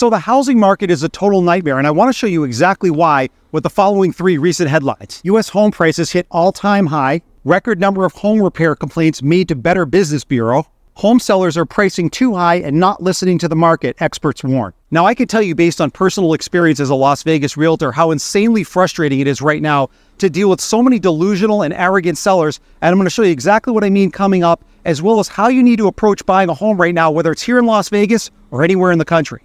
So the housing market is a total nightmare, and I want to show you exactly why with the following 3 recent headlines. U.S. home prices hit all-time high, record number of home repair complaints made to Better Business Bureau, home sellers are pricing too high and not listening to the market, experts warn. Now, I can tell you based on personal experience as a Las Vegas realtor how insanely frustrating it is right now to deal with so many delusional and arrogant sellers, and I'm going to show you exactly what I mean coming up, as well as how you need to approach buying a home right now, whether it's here in Las Vegas or anywhere in the country.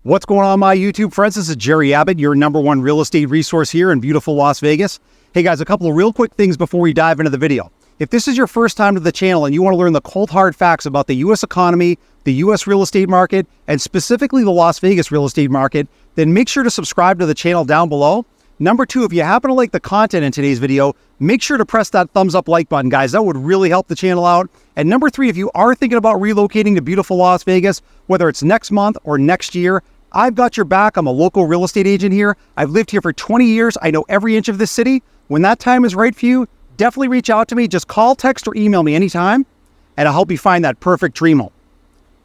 What's going on, my YouTube friends? This is Jerry Abbott, your #1 real estate resource here in beautiful Las Vegas. Hey guys, a couple of real quick things before we dive into the video. If this is your first time to the channel and you want to learn the cold hard facts about the U.S. economy, the U.S. real estate market, and specifically the Las Vegas real estate market, then make sure to subscribe to the channel down below. Number 2, if you happen to like the content in today's video, make sure to press that thumbs up like button, guys. That would really help the channel out. And number 3, if you are thinking about relocating to beautiful Las Vegas, whether it's next month or next year, I've got your back. I'm a local real estate agent here. I've lived here for 20 years. I know every inch of this city. When that time is right for you, definitely reach out to me. Just call, text, or email me anytime, and I'll help you find that perfect dream home.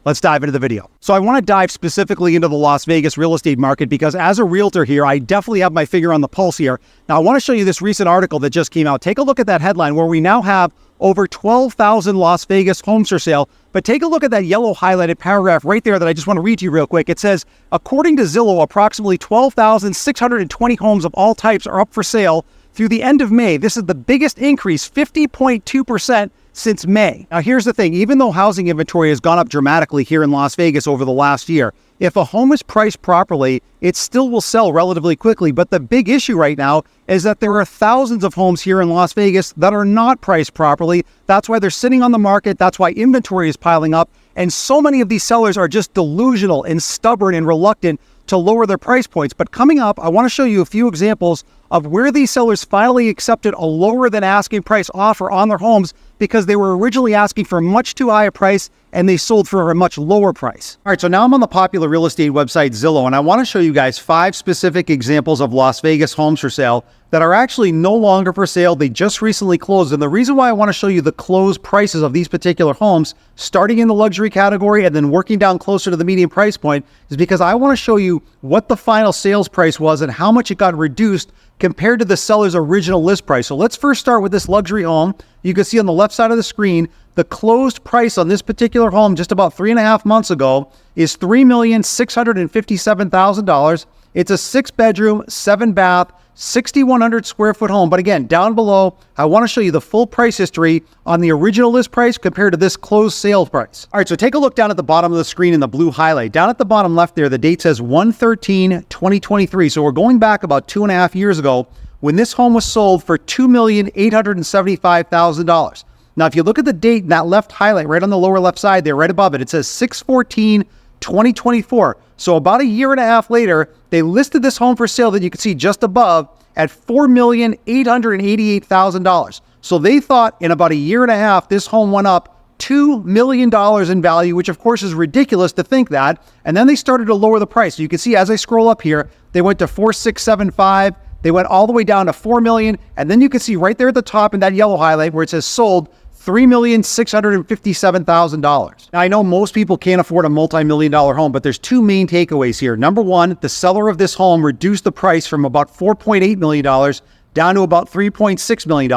Let's dive into the video. So I want to dive specifically into the Las Vegas real estate market because as a realtor here, I definitely have my finger on the pulse here. Now, I want to show you this recent article that just came out. Take a look at that headline where we now have over 12,000 Las Vegas homes for sale. But take a look at that yellow highlighted paragraph right there that I just want to read to you real quick. It says, according to Zillow, approximately 12,620 homes of all types are up for sale through the end of May. This is the biggest increase, 50.2%. Since May. Now, here's the thing. Even though housing inventory has gone up dramatically here in Las Vegas over the last year, if a home is priced properly, it still will sell relatively quickly. But the big issue right now is that there are thousands of homes here in Las Vegas that are not priced properly. That's why they're sitting on the market. That's why inventory is piling up. And so many of these sellers are just delusional and stubborn and reluctant to lower their price points. But coming up, I want to show you a few examples of where these sellers finally accepted a lower than asking price offer on their homes because they were originally asking for much too high a price and they sold for a much lower price. All right, so now I'm on the popular real estate website Zillow, and I want to show you guys 5 specific examples of Las Vegas homes for sale that are actually no longer for sale. They just recently closed. And the reason why I want to show you the closed prices of these particular homes, starting in the luxury category and then working down closer to the median price point, is because I want to show you what the final sales price was and how much it got reduced compared to the seller's original list price. So let's first start with this luxury home. You can see on the left side of the screen, the closed price on this particular home just about 3.5 months ago is $3,657,000. It's a 6-bedroom, 7-bath, 6,100 square foot home. But again, down below, I want to show you the full price history on the original list price compared to this closed sales price. All right, so take a look down at the bottom of the screen in the blue highlight. Down at the bottom left there, the date says 1/13/2023. So we're going back about 2.5 years ago when this home was sold for $2,875,000. Now, if you look at the date in that left highlight right on the lower left side there, right above it, it says 6/14/2024. So about 1.5 years later, they listed this home for sale that you can see just above at $4,888,000. So they thought in about 1.5 years, this home went up $2 million in value, which of course is ridiculous to think that. And then they started to lower the price. So you can see as I scroll up here, they went to 4,675. They went all the way down to 4 million. And then you can see right there at the top in that yellow highlight where it says sold, $3,657,000. Now, I know most people can't afford a multi-million-dollar home, but there's 2 main takeaways here. Number 1, the seller of this home reduced the price from about $4.8 million down to about $3.6 million.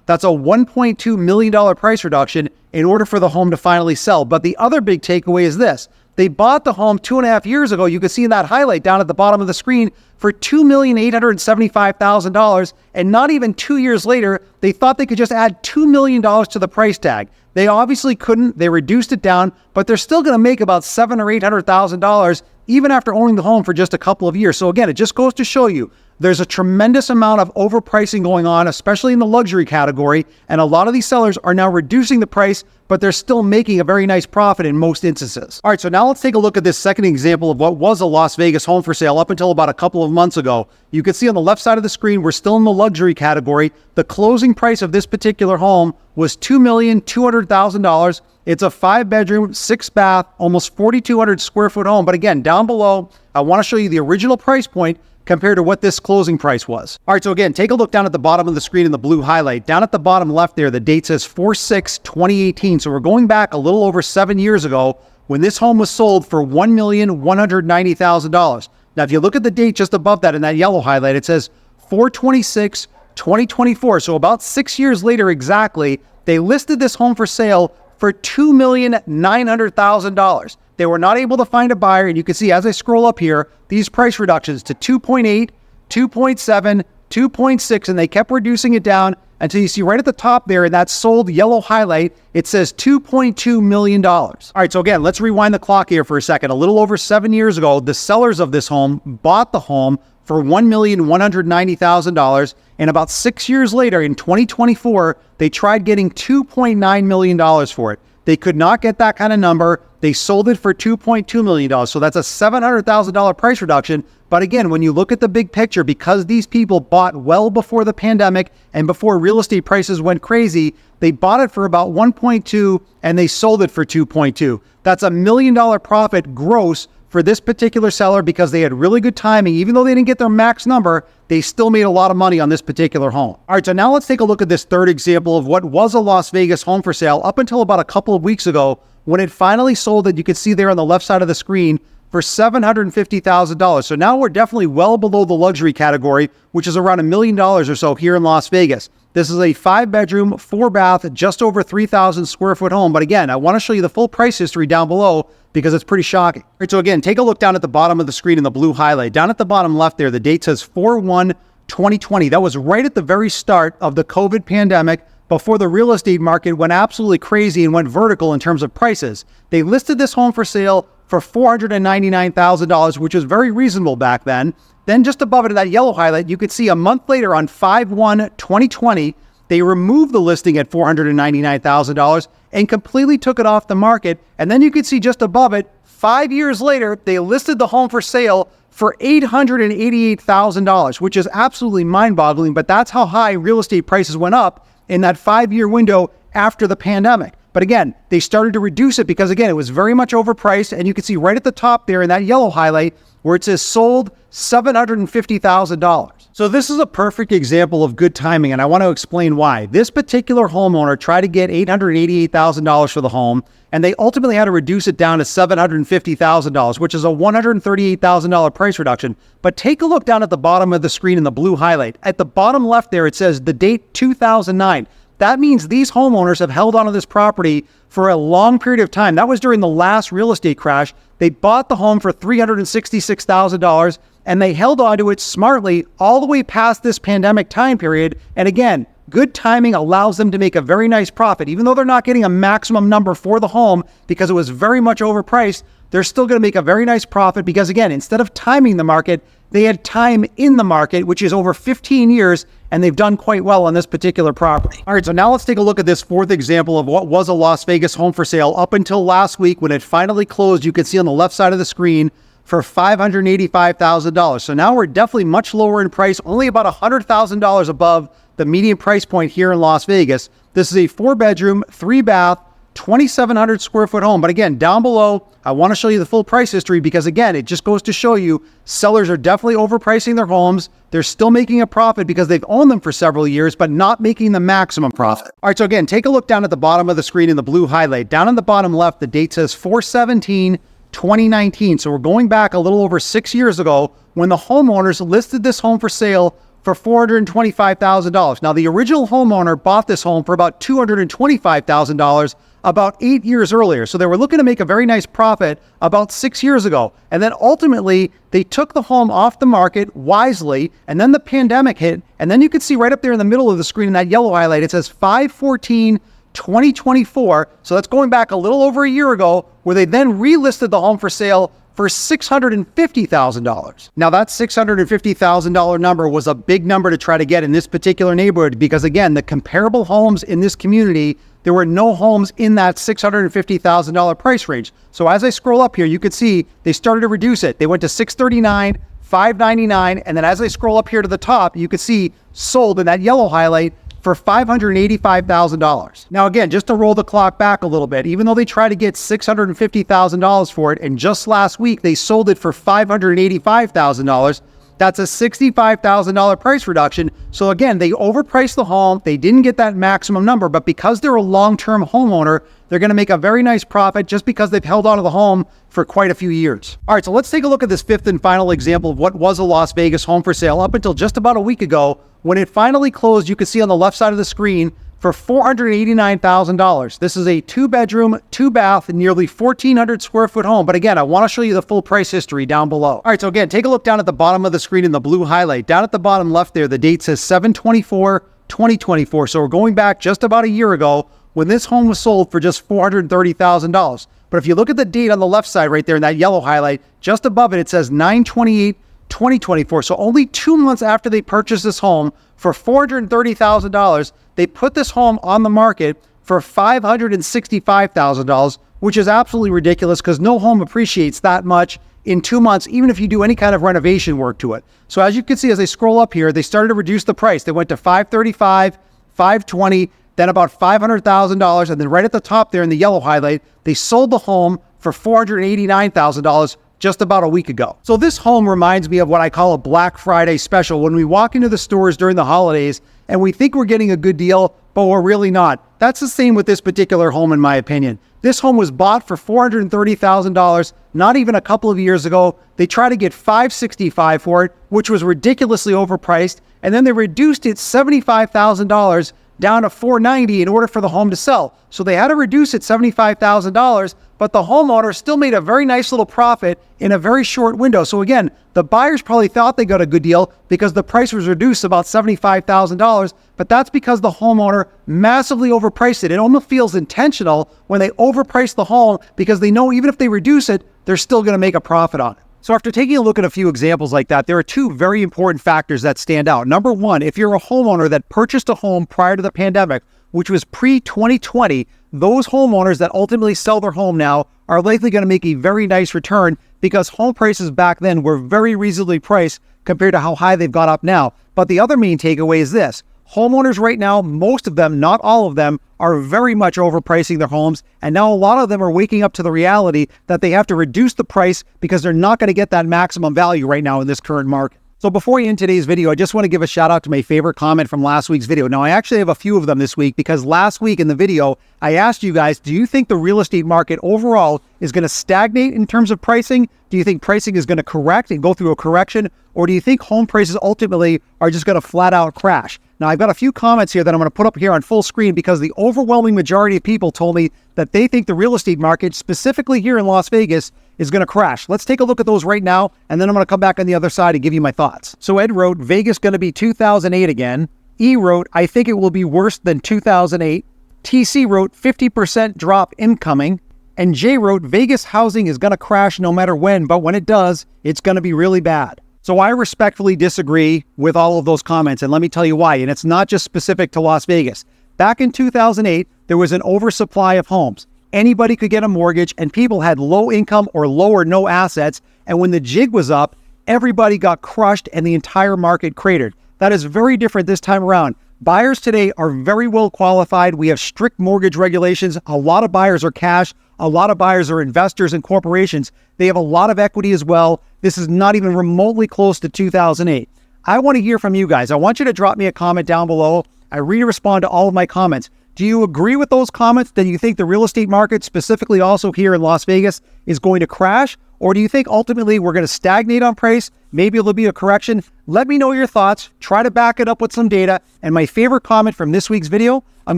That's a $1.2 million price reduction in order for the home to finally sell. But the other big takeaway is this. They bought the home 2.5 years ago. You can see in that highlight down at the bottom of the screen for $2,875,000. And not even 2 years later, they thought they could just add $2 million to the price tag. They obviously couldn't. They reduced it down, but they're still going to make about $700,000 or $800,000 even after owning the home for just a couple of years. So again, it just goes to show you there's a tremendous amount of overpricing going on, especially in the luxury category. And a lot of these sellers are now reducing the price, but they're still making a very nice profit in most instances. All right, so now let's take a look at this second example of what was a Las Vegas home for sale up until about a couple of months ago. You can see on the left side of the screen, we're still in the luxury category. The closing price of this particular home was $2,200,000. It's a 5-bedroom, 6-bath, almost 4,200 square foot home. But again, down below, I want to show you the original price point compared to what this closing price was. All right, so again, take a look down at the bottom of the screen in the blue highlight. Down at the bottom left there, the date says 4/6/2018. So we're going back a little over 7 years ago when this home was sold for $1,190,000. Now, if you look at the date just above that in that yellow highlight, it says 4/26/2024. So about 6 years later exactly, they listed this home for sale for $2,900,000. They were not able to find a buyer, and you can see as I scroll up here, these price reductions to 2.8, 2.7, 2.6, and they kept reducing it down until you see right at the top there in that sold yellow highlight, it says $2.2 million. All right, so again, let's rewind the clock here for a second. A little over 7 years ago, the sellers of this home bought the home for $1,190,000, and about 6 years later, in 2024, they tried getting $2.9 million for it. They could not get that kind of number. They sold it for $2.2 million. So that's a $700,000 price reduction. But again, when you look at the big picture, because these people bought well before the pandemic and before real estate prices went crazy, they bought it for about 1.2 and they sold it for 2.2. That's $1 million profit gross for this particular seller because they had really good timing. Even though they didn't get their max number, they still made a lot of money on this particular home. All right, so now let's take a look at this third example of what was a Las Vegas home for sale up until about a couple of weeks ago when it finally sold that you can see there on the left side of the screen for $750,000. So now we're definitely well below the luxury category, which is around $1 million or so here in Las Vegas. This is a 5-bedroom, 4-bath, just over 3,000 square foot home. But again, I want to show you the full price history down below because it's pretty shocking. All right, so again, take a look down at the bottom of the screen in the blue highlight. Down at the bottom left there, the date says 4/1/2020. That was right at the very start of the COVID pandemic, before the real estate market went absolutely crazy and went vertical in terms of prices. They listed this home for sale for $499,000, which was very reasonable back then. Then just above it in that yellow highlight, you could see a month later on 5/1/2020, they removed the listing at $499,000 and completely took it off the market. And then you could see just above it, 5 years later, they listed the home for sale for $888,000, which is absolutely mind-boggling, but that's how high real estate prices went up in that 5-year window after the pandemic. But again, they started to reduce it because, again, it was very much overpriced. And you can see right at the top there in that yellow highlight where it says sold $750,000. So this is a perfect example of good timing, and I want to explain why. This particular homeowner tried to get $888,000 for the home, and they ultimately had to reduce it down to $750,000, which is a $138,000 price reduction. But take a look down at the bottom of the screen in the blue highlight. At the bottom left there, it says the date 2009. That means these homeowners have held onto this property for a long period of time. That was during the last real estate crash. They bought the home for $366,000 and they held onto it smartly all the way past this pandemic time period. And again, good timing allows them to make a very nice profit. Even though they're not getting a maximum number for the home because it was very much overpriced, they're still going to make a very nice profit because, again, instead of timing the market, they had time in the market, which is over 15 years, and they've done quite well on this particular property. All right, so now let's take a look at this fourth example of what was a Las Vegas home for sale up until last week when it finally closed. You can see on the left side of the screen for $585,000. So now we're definitely much lower in price, only about $100,000 above the median price point here in Las Vegas. This is a 4-bedroom, 3-bath, 2,700 square foot home. But again, down below, I want to show you the full price history because, again, it just goes to show you sellers are definitely overpricing their homes. They're still making a profit because they've owned them for several years, but not making the maximum profit. All right, so again, take a look down at the bottom of the screen in the blue highlight. Down on the bottom left, the date says 4/17/2019. So we're going back a little over 6 years ago when the homeowners listed this home for sale for $425,000. Now, the original homeowner bought this home for about $225,000 about 8 years earlier. So they were looking to make a very nice profit about 6 years ago. And then ultimately, they took the home off the market wisely, and then the pandemic hit. And then you can see right up there in the middle of the screen in that yellow highlight, it says 5/14/2024. So that's going back a little over a year ago, where they then relisted the home for sale for $650,000. Now that $650,000 number was a big number to try to get in this particular neighborhood because, again, the comparable homes in this community, there were no homes in that $650,000 price range. So as I scroll up here, you can see they started to reduce it. They went to $639,000, $599,000, and then as I scroll up here to the top, you can see sold in that yellow highlight for $585,000. Now again, just to roll the clock back a little bit, even though they tried to get $650,000 for it, and just last week they sold it for $585,000, That's a $65,000 price reduction. So again, they overpriced the home. They didn't get that maximum number, but because they're a long-term homeowner, they're going to make a very nice profit just because they've held on to the home for quite a few years. All right, so let's take a look at this fifth and final example of what was a Las Vegas home for sale up until just about a week ago. When it finally closed, you can see on the left side of the screen for $489,000. This is a 2-bedroom, 2-bath, nearly 1,400 square foot home. But again, I want to show you the full price history down below. All right, so again, take a look down at the bottom of the screen in the blue highlight. Down at the bottom left there, the date says 7/24/2024. So we're going back just about a year ago when this home was sold for just $430,000. But if you look at the date on the left side right there in that yellow highlight, just above it, it says 9/28/2024. So only 2 months after they purchased this home for $430,000, they put this home on the market for $565,000, which is absolutely ridiculous because no home appreciates that much in 2 months, even if you do any kind of renovation work to it. So as you can see, as I scroll up here, they started to reduce the price. They went to $535,000, $520,000, then about $500,000. And then right at the top there in the yellow highlight, they sold the home for $489,000 just about a week ago. So this home reminds me of what I call a Black Friday special, when we walk into the stores during the holidays and we think we're getting a good deal, but we're really not. That's the same with this particular home, in my opinion. This home was bought for $430,000 not even a couple of years ago. They tried to get $565,000 for it, which was ridiculously overpriced, and then they reduced it $75,000 down to $490,000 in order for the home to sell. So they had to reduce it $75,000, but the homeowner still made a very nice little profit in a very short window. So again, the buyers probably thought they got a good deal because the price was reduced about $75,000, but that's because the homeowner massively overpriced it. It almost feels intentional when they overprice the home because they know even if they reduce it, they're still going to make a profit on it. So after taking a look at a few examples like that, there are two very important factors that stand out. Number one, if you're a homeowner that purchased a home prior to the pandemic, which was pre-2020, those homeowners that ultimately sell their home now are likely going to make a very nice return because home prices back then were very reasonably priced compared to how high they've gone up now. But the other main takeaway is this. Homeowners right now, most of them, not all of them, are very much overpricing their homes. And now a lot of them are waking up to the reality that they have to reduce the price because they're not going to get that maximum value right now in this current market. So before we end today's video, I just want to give a shout out to my favorite comment from last week's video. Now, I actually have a few of them this week because last week in the video, I asked you guys, do you think the real estate market overall is going to stagnate in terms of pricing? Do you think pricing is going to correct and go through a correction? Or do you think home prices ultimately are just going to flat out crash? Now, I've got a few comments here that I'm going to put up here on full screen because the overwhelming majority of people told me that they think the real estate market, specifically here in Las Vegas, is going to crash. Let's take a look at those right now, and then I'm going to come back on the other side and give you my thoughts. So Ed wrote, Vegas going to be 2008 again. E wrote, I think it will be worse than 2008. TC wrote, 50% drop incoming. And J wrote, Vegas housing is going to crash no matter when, but when it does, it's going to be really bad. So I respectfully disagree with all of those comments, and let me tell you why. And it's not just specific to Las Vegas. Back in 2008, there was an oversupply of homes. Anybody could get a mortgage, and people had low income or low or no assets. And when the jig was up, everybody got crushed and the entire market cratered. That is very different this time around. Buyers today are very well qualified. We have strict mortgage regulations. A lot of buyers are cash. A lot of buyers are investors and corporations. They have a lot of equity as well. This is not even remotely close to 2008. I want to hear from you guys. I want you to drop me a comment down below. I read and respond to all of my comments. Do you agree with those comments? Do you think the real estate market, specifically also here in Las Vegas, is going to crash? Or do you think ultimately we're going to stagnate on price? Maybe there'll be a correction. Let me know your thoughts. Try to back it up with some data. And my favorite comment from this week's video, I'm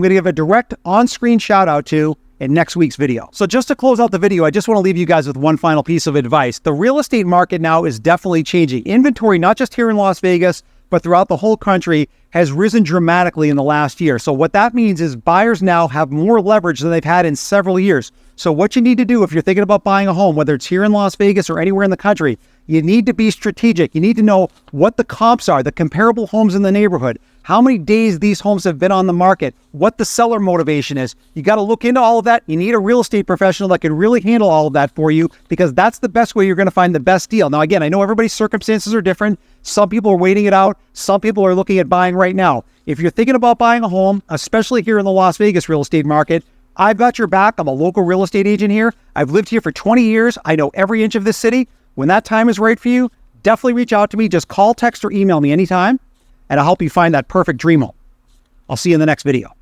going to give a direct on-screen shout out to in next week's video. So just to close out the video, I just want to leave you guys with one final piece of advice. The real estate market now is definitely changing. Inventory, not just here in Las Vegas, but throughout the whole country, has risen dramatically in the last year. So what that means is buyers now have more leverage than they've had in several years. So what you need to do if you're thinking about buying a home, whether it's here in Las Vegas or anywhere in the country, you need to be strategic. You need to know what the comps are, the comparable homes in the neighborhood, how many days these homes have been on the market, what the seller motivation is. You got to look into all of that. You need a real estate professional that can really handle all of that for you, because that's the best way you're going to find the best deal. Now, again, I know everybody's circumstances are different. Some people are waiting it out. Some people are looking at buying right now. If you're thinking about buying a home, especially here in the Las Vegas real estate market, I've got your back. I'm a local real estate agent here. I've lived here for 20 years. I know every inch of this city. When that time is right for you, definitely reach out to me. Just call, text, or email me anytime, and I'll help you find that perfect dream home. I'll see you in the next video.